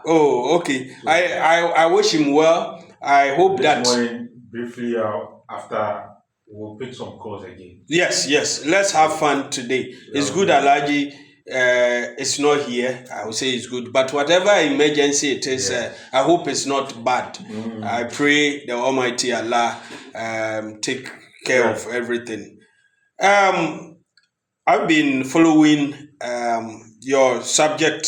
Oh, okay. So I wish him well. I hope this that. morning, briefly after we'll pick some calls again. Yes, yes. Let's have fun today. It's That'll good, be Alaji. It's not here. I would say it's good. But whatever emergency it is, yes. I hope it's not bad. I Mm, pray the Almighty Allah take care yeah. of everything. Um, I've been following your subject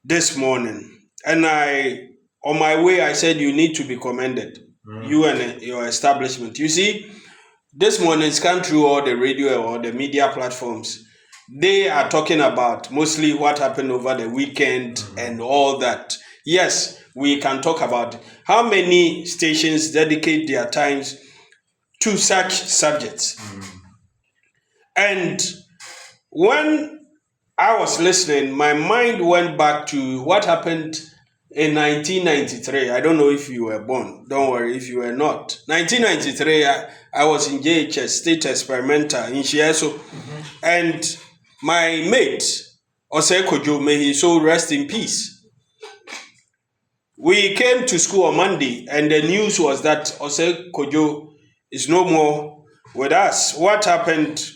this morning, and on my way, I said you need to be commended, you Mm, and your establishment. You see, this morning, scan through all the radio or the media platforms. They are talking about mostly what happened over the weekend and mm, all that. Yes, we can talk about how many stations dedicate their times to such subjects. mm. And when I was listening, my mind went back to what happened in 1993. I don't know if you were born. Don't worry if you were not. 1993, I was in JHS, State Experimental in Shieso. And my mate, Ose Kojo, may he so rest in peace. We came to school on Monday, and the news was that Ose Kojo is no more with us. What happened?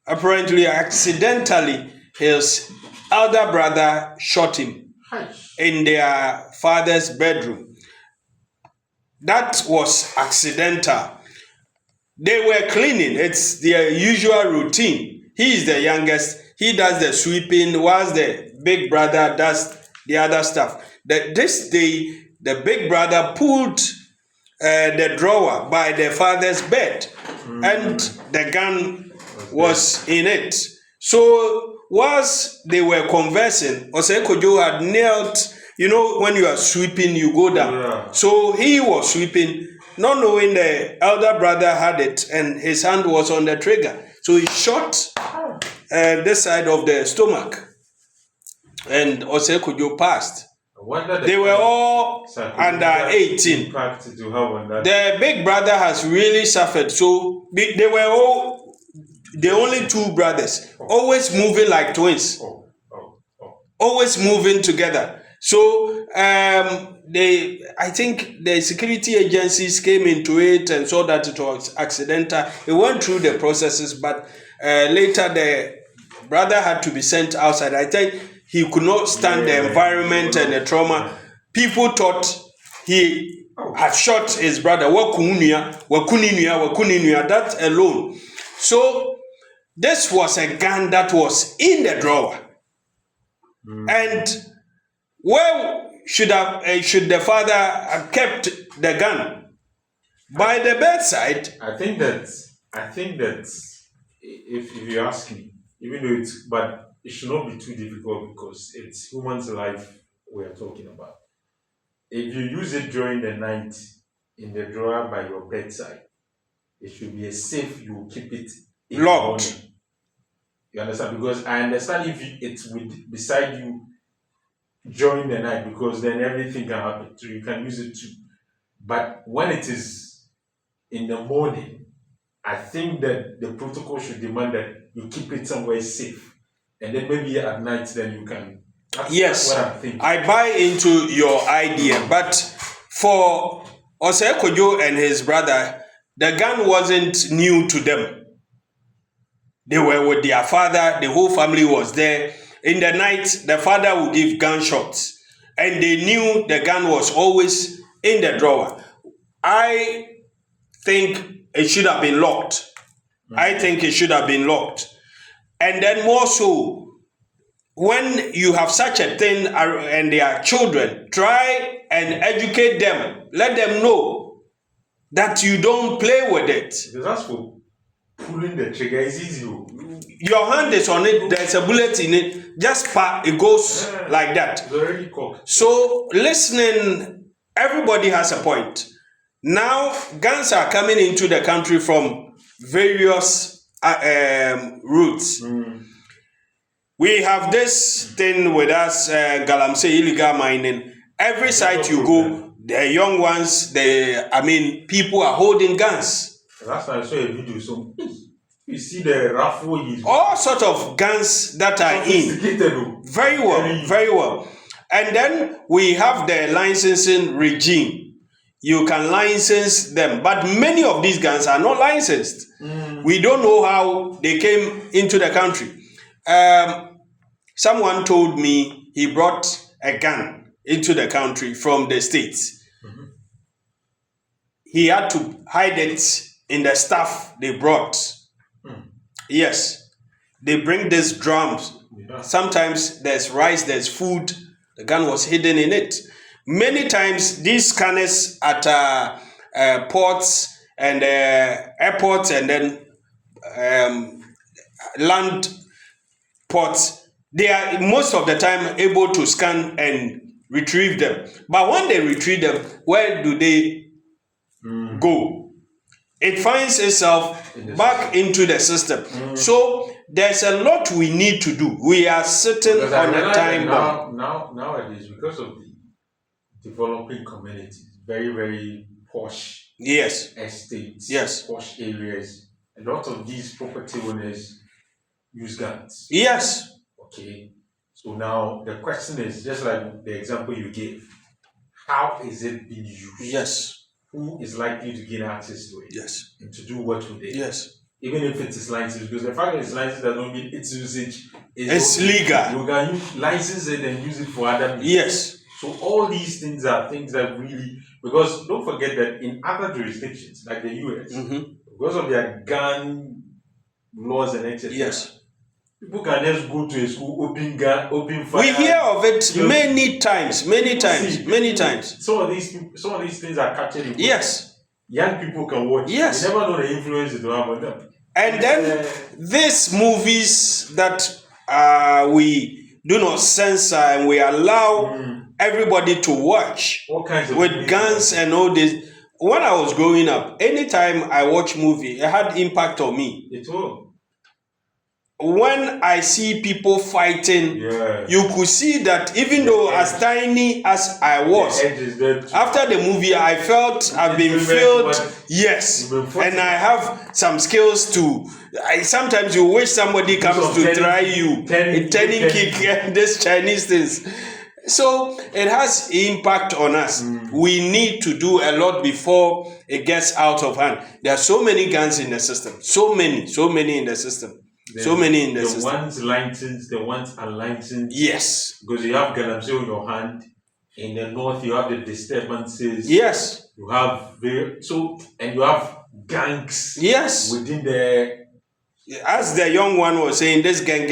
Apparently, accidentally, his elder brother shot him Hi. in their father's bedroom. That was accidental. They were cleaning, it's their usual routine. He is the youngest, he does the sweeping, whilst the big brother does the other stuff. This day, the big brother pulled the drawer by the father's bed, and Mm, the gun was there. was in it. So whilst they were conversing, Osekojo had knelt. You know, when you are sweeping, you go down. Yeah. So he was sweeping, not knowing the elder brother had it, and his hand was on the trigger. So he shot this side of the stomach, and Osekojo passed. I wonder the They were kind of all under psychological 18. impact it will have on that. The big brother has really suffered. So they were all the only two brothers, always moving like twins, Oh, oh, oh. always moving together. So I think the security agencies came into it and saw that it was accidental. It went through the processes, but later the brother had to be sent outside. I think he could not stand the environment and the trauma. People thought he had shot his brother. Wakuninuya, that alone. So this was a gun that was in the drawer, Mm. and where should the father have kept the gun? By the bedside. I think that if you ask me, even though but it should not be too difficult because it's human's life we are talking about. If you use it during the night in the drawer by your bedside, it should be a safe. You will keep it in the Locked. morning. You understand? Because I understand if it's beside you during the night, because then everything can happen. So you can use it too. But when it is in the morning, I think that the protocol should demand that you keep it somewhere safe. And then maybe at night, then you can. That's Yes, what I'm thinking. I buy into your idea, but for Osekojo and his brother, the gun wasn't new to them. They were with their father, the whole family was there. In the night, the father would give gunshots, and they knew the gun was always in the drawer. I think it should have been locked. I think it should have been locked. And then more so, when you have such a thing and they are children, try and educate them. Let them know that you don't play with it. Because as for pulling the trigger, it's easy. Your hand is on it, there's a bullet in it, just it goes like that. It's already cocked. So listening, everybody has a point. Now, guns are coming into the country from various routes. Mm. We have this thing with us, Galamsey illegal mining. Every site you go, the young ones, people are holding guns. Last time I saw a video, so you see the raffle is All sort of guns that are in. sophisticated. Very well, very well. And then we have the licensing regime. You can license them, but many of these guns are not licensed. We don't know how they came into the country. Someone told me he brought a gun into the country from the States. He had to hide it in the stuff they brought. Yes, they bring these drums. Sometimes there's rice, there's food. The gun was hidden in it. Many times these scanners at ports and airports and then land ports, they are most of the time able to scan and retrieve them. But when they retrieve them, where do they go? It finds itself back into the system. So there's a lot we need to do. We are sitting on a time bomb. Nowadays, because of the developing communities, very, very posh estates, posh areas, a lot of these property owners use guns. Yes. Okay. So now the question is, just like the example you gave, how is it being used? Yes. Who is likely to gain access to it? Yes. And to do what with it? Yes. Even if it is licensed, because the fact that it's licensed does not mean its usage is it's legal. You can license it and use it for other people. Yes. So all these things are things that really, because don't forget that in other jurisdictions like the US, because of their gun laws and etc. Yes. People can just go to a school, open fire. We hear of it many times. Some of these things are captured in yes. Young people can watch. Yes. They never know the influence it will have on them. And then these movies that we do not censor and we allow everybody to watch all kinds of with guns and all this. When I was growing up, anytime I watch movie, it had impact on me. It will. When I see people fighting, you could see that even though as tiny as I was, after the movie, I felt I've been filled. Yes, and I have some skills to. Sometimes you wish somebody comes to try you, turning kick, this Chinese things. So it has impact on us. We need to do a lot before it gets out of hand. There are so many guns in the system. So many in the system. So many in the system. The ones licensed, the ones unlicensed. Yes. Because you have galamsey on your hand. In the north, you have the disturbances. Yes. You have and you have gangs. Yes. Within the. As the young one was saying, this gang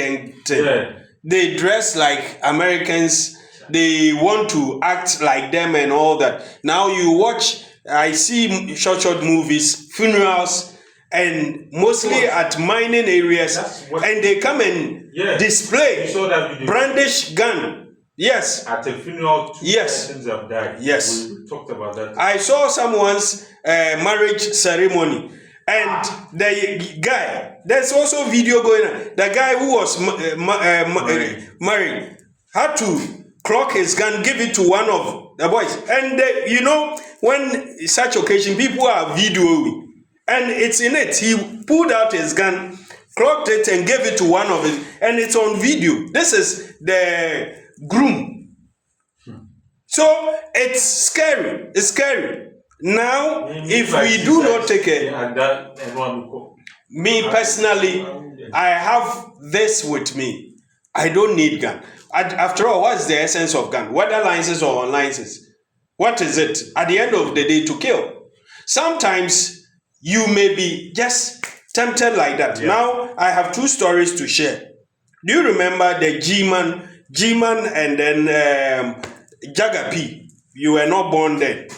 thing. They dress like Americans. They want to act like them and all that. Now you watch. I see short movies, funerals. And mostly at mining areas, and they come and display brandish gun. Yes. At a funeral, two persons have died. Yes. We talked about that. I saw someone's marriage ceremony, and the guy. There's also video going on. The guy who was married had to clock his gun, give it to one of the boys, and when such occasion, people are videoing. And it's in it. He pulled out his gun, clocked it, and gave it to one of it. And it's on video. This is the groom. So it's scary. It's scary. Now, if we do not take care, me personally, I have this with me. I don't need gun. After all, what's the essence of gun? Whether license or unlicensed? What is it? At the end of the day, to kill. Sometimes you may be just tempted like that. Now, I have two stories to share. Do you remember the G-Man and then Jagger P? You were not born then.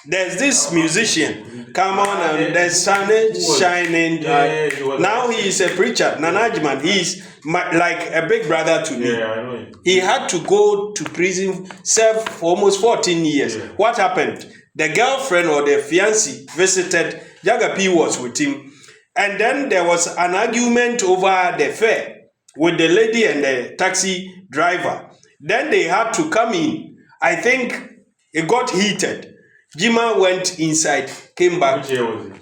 There's this musician, come on, and the sun is shining. Now he is a preacher, Nanajman. He's like a big brother to me. I know him. He had to go to prison, serve for almost 14 years. What happened? The girlfriend or the fiancé visited. Jagger P was with him. And then there was an argument over the fare with the lady and the taxi driver. Then they had to come in. I think it got heated. Jima went inside, came back. Which year was it?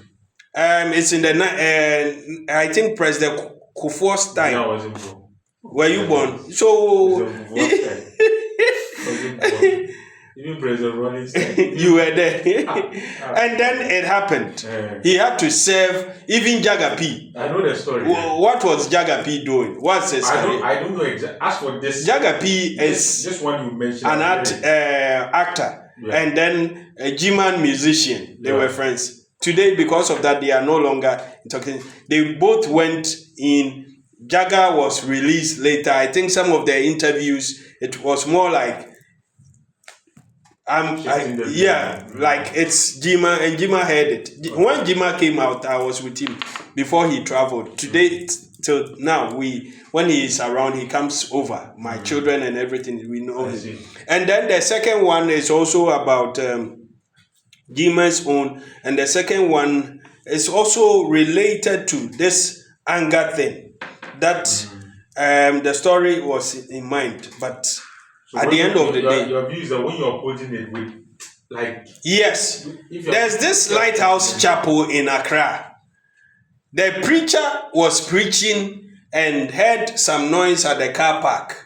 It's in the, I think President Kufuor's time. I wasn't born. Were you born? So, Even President Ronnie said, You were there. And then it happened. He had to serve even Jaga P. I know the story. What was Jaga P doing? What's his story? I don't know exactly. As for this, Jaga P is this one you mentioned, an actor, and then a G-Man musician. They were friends. Today, because of that, they are no longer talking. They both went in. Jaga was released later. I think some of their interviews, it was more like, like it's Jima, and Jima heard it. When Jima came out, I was with him before he traveled. Today, till now, when he is around, he comes over. My children and everything, we know him. And then the second one is also about Jima's own, and the second one is also related to this anger thing. That the story was in mind, but so at the end of the day, your view is that when you're quoting it with, like, yes, there's this Lighthouse Chapel in Accra. The preacher was preaching and heard some noise at the car park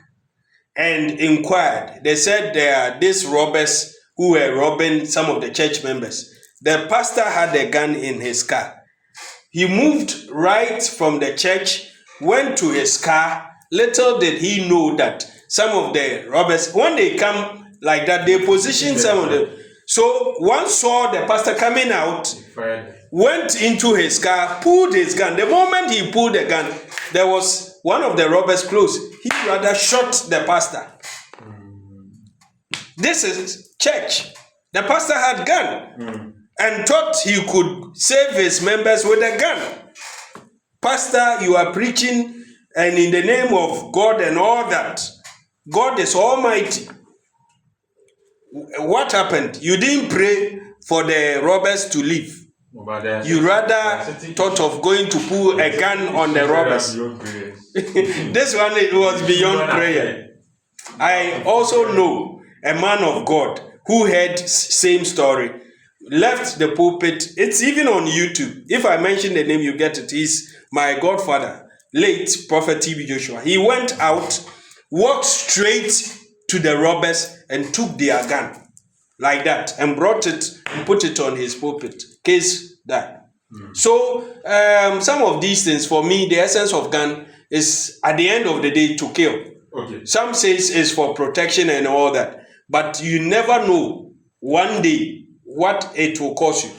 and inquired. They said there are these robbers who were robbing some of the church members. The pastor had a gun in his car. He moved right from the church, went to his car. Little did he know that some of the robbers, when they come like that, they position some of them. So one saw the pastor coming out, went into his car, pulled his gun. The moment he pulled the gun, there was one of the robbers close. He rather shot the pastor. This is church. The pastor had gun and thought he could save his members with a gun. Pastor, you are preaching and in the name of God and all that. God is almighty. What happened? You didn't pray for the robbers to leave. You rather thought of going to pull a gun on the robbers. This one, it was beyond prayer. I also know a man of God who heard same story, left the pulpit. It's even on YouTube. If I mention the name, you get it. He's my godfather, late Prophet T.B. Joshua. He went out, walked straight to the robbers and took their gun like that and brought it and put it on his pulpit. Case that. So some of these things, for me, the essence of gun is at the end of the day to kill. Okay. Some says it's for protection and all that, but you never know one day what it will cost you.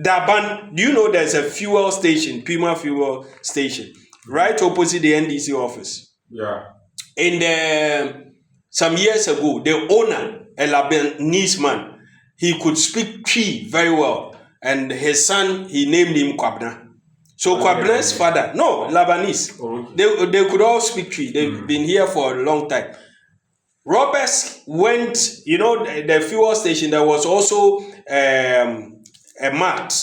Daban, do you know there's a fuel station, Pima fuel station, right opposite the NDC office? Yeah. In some years ago, the owner, a Lebanese man, he could speak Twi very well, and his son, he named him Kwabna. So Kwabna's father, no, Lebanese. Okay. They could all speak Twi. They've been here for a long time. Robbers went, the fuel station, there was also a mart,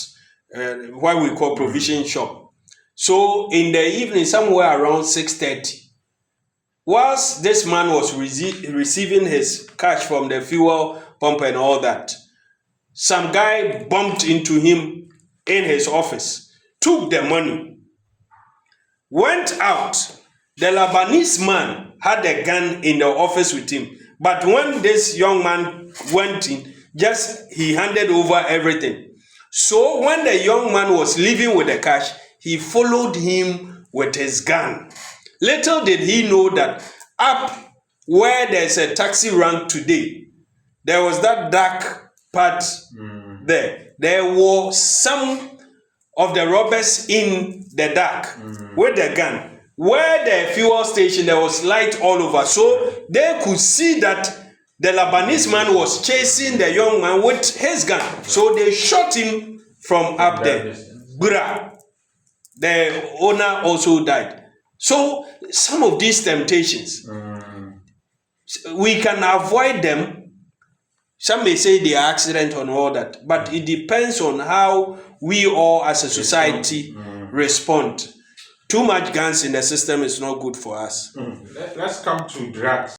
what we call provision shop. So in the evening, somewhere around 6:30, whilst this man was receiving his cash from the fuel pump and all that, some guy bumped into him in his office, took the money, went out. The Lebanese man had a gun in the office with him. But when this young man went in, he handed over everything. So when the young man was leaving with the cash, he followed him with his gun. Little did he know that up where there's a taxi rank today, there was that dark part there. There were some of the robbers in the dark with the gun. Where the fuel station, there was light all over. So they could see that the Lebanese man was chasing the young man with his gun. So they shot him from up there. Bra. The owner also died. So some of these temptations, we can avoid them. Some may say they are accident and all that, but it depends on how we all as a society respond. Too much guns in the system is not good for us. Let's come to drugs.